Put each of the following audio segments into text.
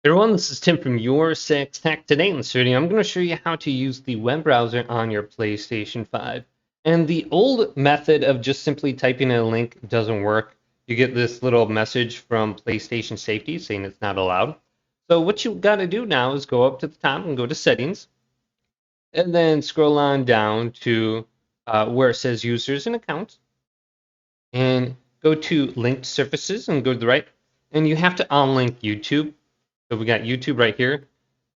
Everyone, this is Tim from Your Six Tech. Today in this video, I'm going to show you how to use the web browser on your PlayStation 5. And the old method of just simply typing in a link doesn't work. You get this little message from PlayStation Safety saying it's not allowed. So what you got to do now is go up to the top and go to Settings, and then scroll on down to where it says Users and Accounts, and go to Linked Surfaces and go to the right. And you have to unlink YouTube. So we got YouTube right here,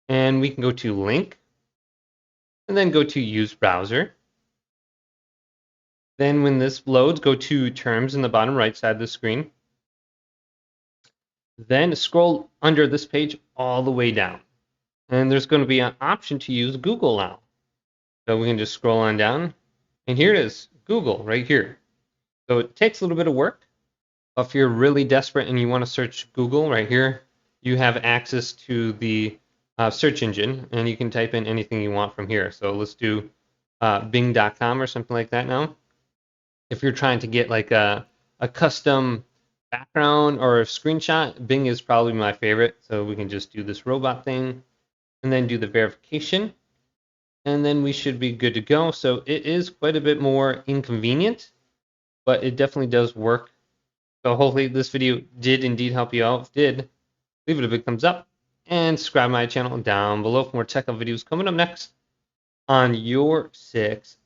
and we can go to Link, and then go to Use Browser. Then when this loads, go to Terms in the bottom right side of the screen. Then scroll under this page all the way down, and there's going to be an option to use Google now. So we can just scroll on down, and here it is, Google right here. So it takes a little bit of work. If you're really desperate and you want to search Google right here, you have access to the search engine, and you can type in anything you want from here. So let's do bing.com or something like that now. If you're trying to get like a custom background or a screenshot, Bing is probably my favorite. So we can just do this robot thing and then do the verification, and then we should be good to go. So it is quite a bit more inconvenient, but it definitely does work. So hopefully this video did indeed help you out. If it did, leave it a big thumbs up and subscribe to my channel down below for more tech videos coming up next on Your Six